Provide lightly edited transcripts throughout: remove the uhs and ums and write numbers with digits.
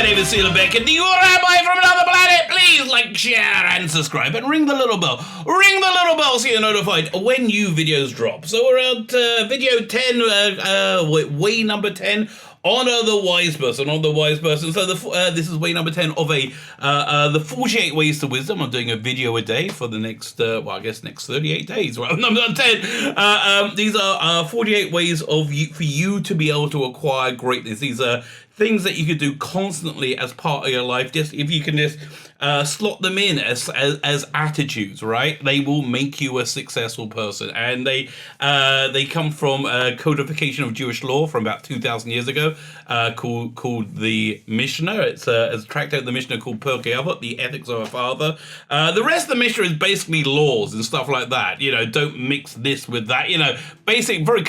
David Seelbeck, and the Rabbi from another planet. Please like, share, and subscribe, and ring the little bell. Ring the little bell so you're notified when new videos drop. So we're at video 10, way number 10. Honor the wise person, honor the wise person. So this is way number 10 of the 48 ways to wisdom. I'm doing a video a day for the next, next 38 days. Well, number 10. These are 48 ways for you to be able to acquire greatness. These are things that you could do constantly as part of your life. Just if you can just slot them in as attitudes, right? They will make you a successful person, and they come from a codification of Jewish law from about 2,000 years ago, called the Mishnah. It's a tractate of the Mishnah called Pirkei Avot, the Ethics of a Father. The rest of the Mishnah is basically laws and stuff like that. You know, don't mix this with that. You know, basic, very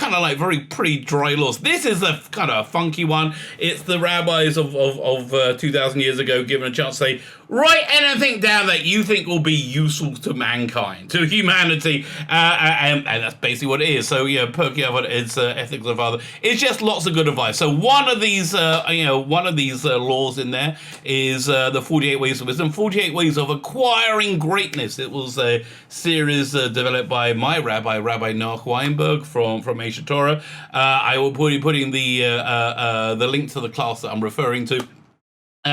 pretty dry laws. This is a kind of a funky one. It's the rabbis of 2,000 years ago given a chance to say, write anything down that you think will be useful to mankind, to humanity, and that's basically what it is. So, Pirkei Avot is Ethics of Father. It's just lots of good advice. So one of these laws in there is the 48 Ways of Wisdom, 48 Ways of Acquiring Greatness. It was a series developed by my rabbi, Rabbi Noach Weinberg from Asia Torah. I will be putting the link to the class that I'm referring to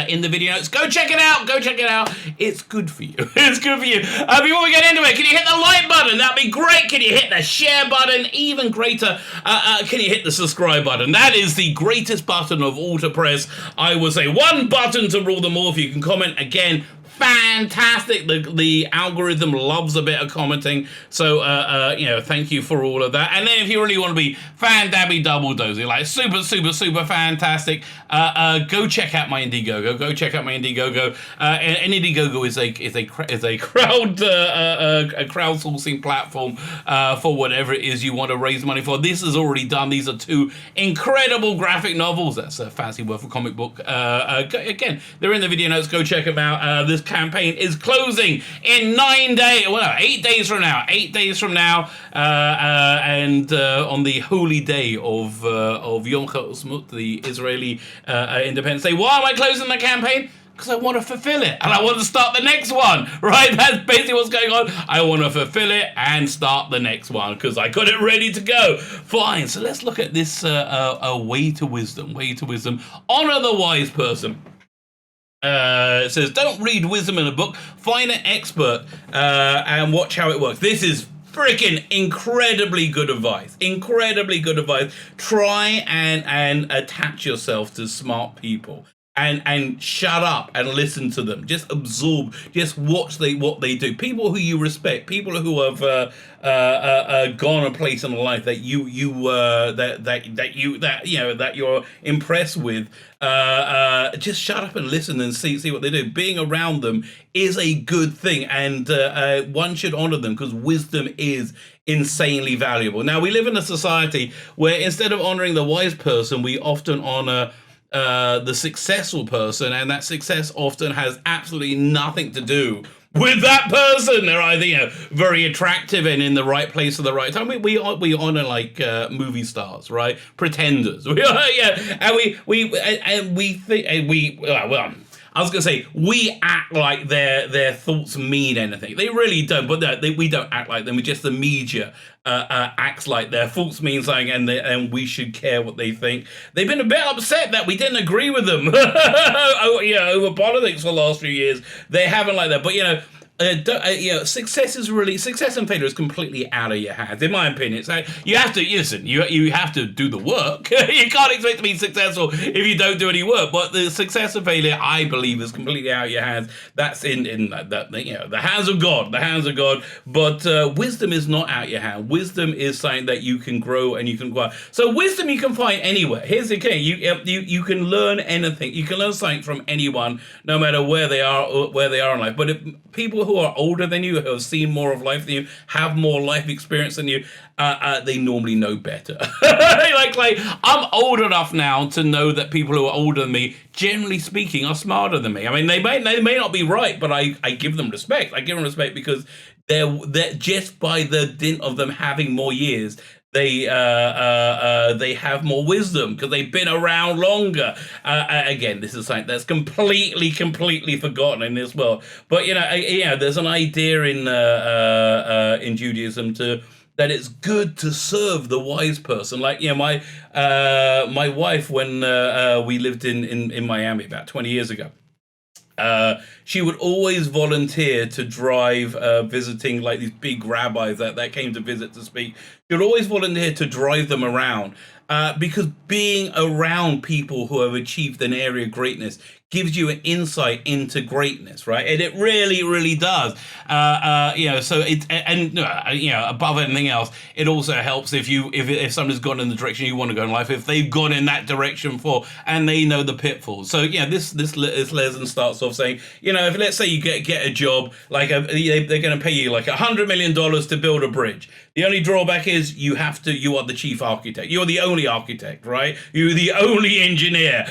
in the video notes. Go check it out. Go check it out. It's good for you. It's good for you. Before we get into it, can you hit the like button? That'd be great. Can you hit the share button? Even greater, can you hit the subscribe button? That is the greatest button of all to press. I would say one button to rule them all. If you can comment again, fantastic. The algorithm loves a bit of commenting, so thank you for all of that. And then if you really want to be fan-dabby double-dozy, like super fantastic, go check out my Indiegogo. Go check out my Indiegogo. And Indiegogo is a crowdsourcing platform for whatever it is you want to raise money for. This is already done. These are 2 incredible graphic novels. That's a fancy word for comic book. Again, they're in the video notes. Go check them out. This campaign is closing in 8 days from now. 8 days from now, and on the holy day of Yom Ha'atzmaut, the Israeli Independence Day. Why am I closing the campaign? Because I want to fulfill it, and I want to start the next one, right? That's basically what's going on. I want to fulfill it and start the next one, because I got it ready to go. Fine, so let's look at this way to wisdom. Honor the wise person. It says, don't read wisdom in a book, find an expert and watch how it works. This is freaking incredibly good advice. Try and attach yourself to smart people. And shut up and listen to them. Just absorb. Just watch what they do. People who you respect. People who have gone a place in life that you're impressed with. Just shut up and listen and see what they do. Being around them is a good thing, and one should honor them because wisdom is insanely valuable. Now, we live in a society where instead of honoring the wise person, we often honor the successful person, and that success often has absolutely nothing to do with that person. They're either very attractive and in the right place at the right time. We honor like movie stars, right? Pretenders. I was going to say, we act like their thoughts mean anything. They really don't, but we don't act like them. We just, the media acts like their thoughts mean something, and we should care what they think. They've been a bit upset that we didn't agree with them over politics for the last few years. They haven't like that, but success and failure is completely out of your hands, in my opinion. So you have to you have to do the work. You can't expect to be successful if you don't do any work. But the success and failure, I believe, is completely out of your hands. That's in the hands of God. The hands of God. But wisdom is not out your hand. Wisdom is something that you can grow and you can acquire. So wisdom you can find anywhere. Here's the key: you can learn anything. You can learn something from anyone, no matter where they are in life. But if people who are older than you, who have seen more of life than you, have more life experience than you, they normally know better. like I'm old enough now to know that people who are older than me, generally speaking, are smarter than me. I mean, they may not be right, but I give them respect. I give them respect because they're just by the dint of them having more years, they have more wisdom because they've been around longer. Again, this is something that's completely forgotten in this world. But there's an idea in Judaism that it's good to serve the wise person. Like, my wife, when we lived in Miami about 20 years ago, she would always volunteer to drive, visiting like these big rabbis that came to visit to speak. She would always volunteer to drive them around, because being around people who have achieved an area of greatness gives you an insight into greatness, right? And it really does. So above anything else, it also helps if somebody's gone in the direction you want to go in life, if they've gone in that direction before and they know the pitfalls. So this lesson starts off saying, if let's say you get a job, like they're going to pay you like $100 million to build a bridge. The only drawback is you are the chief architect. You're the only architect, right? You're the only engineer.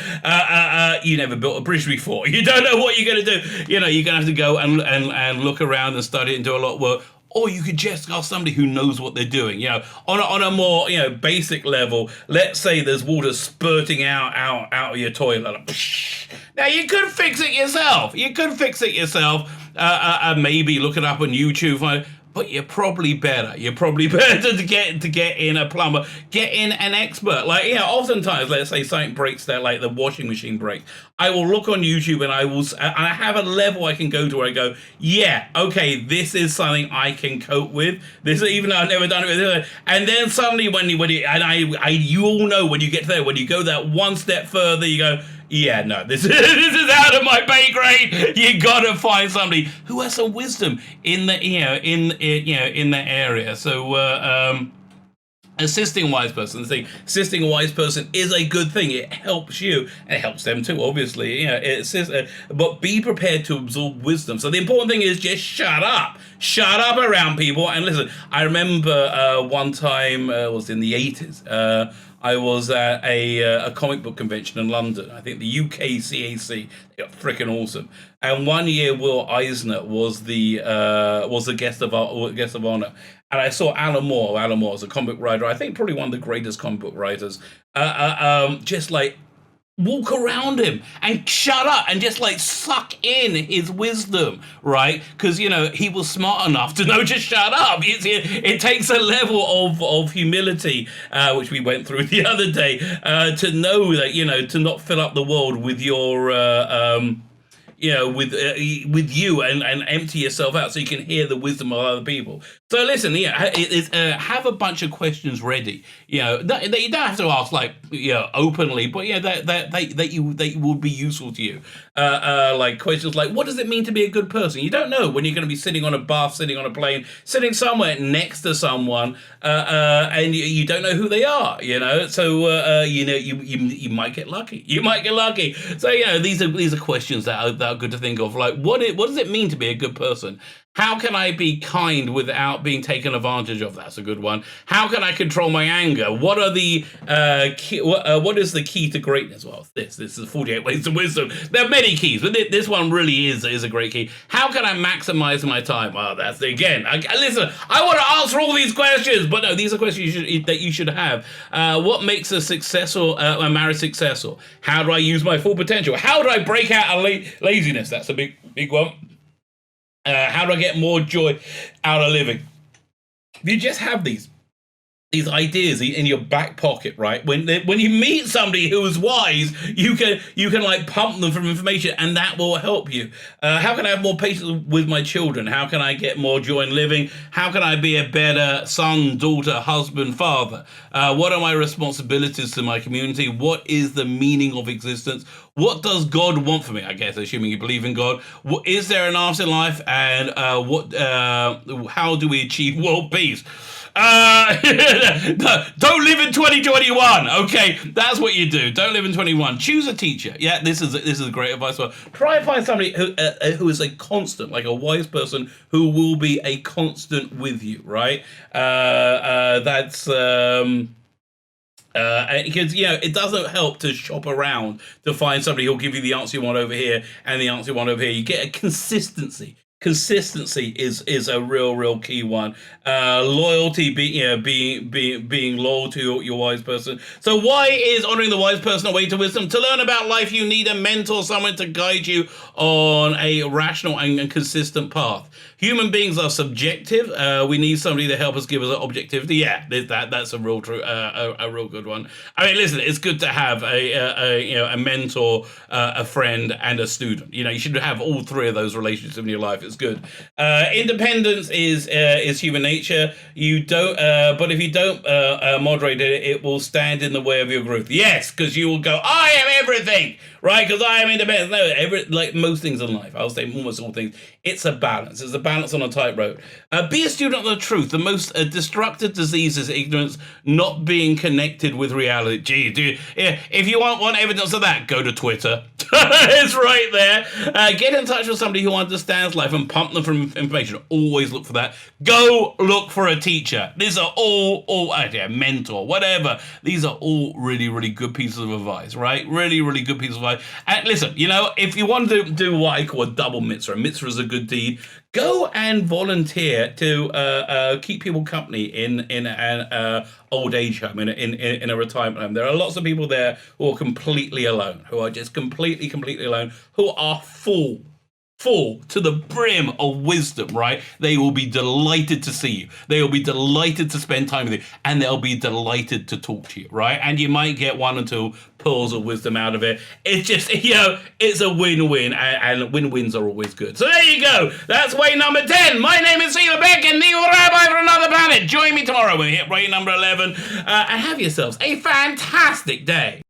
You never built a bridge before. You don't know what you're going to do. You're going to have to go and look around and study and do a lot of work. Or you could just ask somebody who knows what they're doing. On a more basic level. Let's say there's water spurting out of your toilet. Now you could fix it yourself. Maybe look it up on YouTube. But you're probably better. To get in a plumber, get in an expert. Like, oftentimes, let's say something breaks there, like the washing machine breaks. I will look on YouTube and I have a level I can go to where I go, yeah, okay, this is something I can cope with. This, even though I've never done it with. And then suddenly you all know when you get there, when you go that one step further, you go, yeah, no, this is out of my pay grade. You gotta find somebody who has some wisdom in the in that area. So assisting a wise person. Assisting a wise person is a good thing. It helps you and it helps them too. Obviously, but be prepared to absorb wisdom. So the important thing is just shut up around people and listen. I remember one time, it was in the 80s. I was at a comic book convention in London. I think the UKCAC. They got freaking awesome. And one year, Will Eisner was the guest of honor. And I saw Alan Moore. Alan Moore is a comic book writer. I think probably one of the greatest comic book writers. Just like walk around him and shut up and just like suck in his wisdom, right? Because he was smart enough to know just shut up. It takes a level of humility, which we went through the other day, to know that to not fill up the world with your with you and empty yourself out so you can hear the wisdom of other people. So listen, have a bunch of questions ready. That you don't have to ask openly, but that will be useful to you. Like questions like, what does it mean to be a good person? You don't know when you're going to be sitting on a bus, sitting on a plane, sitting somewhere next to someone, and you don't know who they are. So you might get lucky. So these are questions that are good to think of. Like, what does it mean to be a good person? How can I be kind without being taken advantage of? That's a good one. How can I control my anger? What are the what is the key to greatness? Well, this is 48 ways to wisdom. There are many keys, but this one really is a great key. How can I maximize my time? Oh, that's again. Listen, I want to answer all these questions, but no, these are questions that you should have. What makes a marriage successful? How do I use my full potential? How do I break out of laziness? That's a big one. How do I get more joy out of living? You just have these ideas in your back pocket, right? When you meet somebody who is wise, you can like pump them from information, and that will help you. How can I have more patience with my children? How can I get more joy in living? How can I be a better son, daughter, husband, father? What are my responsibilities to my community? What is the meaning of existence? What does God want for me? I guess, assuming you believe in God. Is there an afterlife? And how do we achieve world peace? Don't live in 2021. Okay, that's what you do. Don't live in 21. Choose a teacher. Yeah, this is great advice. Well, try and find somebody who is a constant, like a wise person who will be a constant with you. Right? That's. Because it doesn't help to shop around to find somebody who'll give you the answer you want over here and the answer you want over here. You get a consistency consistency is a real key one. Loyalty, being loyal to your wise person. So why is honoring the wise person a way to wisdom? To learn about life, you need a mentor, someone to guide you on a rational and consistent path. Human beings are subjective. We need somebody to help us give us an objectivity. Yeah, that's a real good one. I mean, listen, it's good to have a mentor, a friend, and a student. You should have all three of those relationships in your life. It's good. Independence is human nature. You don't, but if you don't moderate it, it will stand in the way of your growth. Yes, because you will go, I am everything, right? Because I am independent. No, like most things in life, I'll say almost all things, it's a balance. It's a balance on a tightrope. Be a student of the truth. The most destructive disease is ignorance, not being connected with reality. Gee, dude, if you want evidence of that, go to Twitter. It's right there. Get in touch with somebody who understands life and pump them from information. Always look for that. Go look for a teacher. These are all mentor, whatever. These are all really good pieces of advice, right? Really good pieces of advice. And listen, if you want to do what I call a double mitzvah, a mitzvah is a good deed. Go and volunteer to keep people company in an old age home, in a retirement home. There are lots of people there who are completely alone, who are just completely alone, who are full to the brim of wisdom, right? They will be delighted to see you. They will be delighted to spend time with you, and they'll be delighted to talk to you, right? And you might get one or two pearls of wisdom out of it. It's just, it's a win-win, and win-wins are always good. So there you go. That's way number 10. My name is Caesar Beck, and the Rabbi from another planet. Join me tomorrow when we hit way number 11, and have yourselves a fantastic day.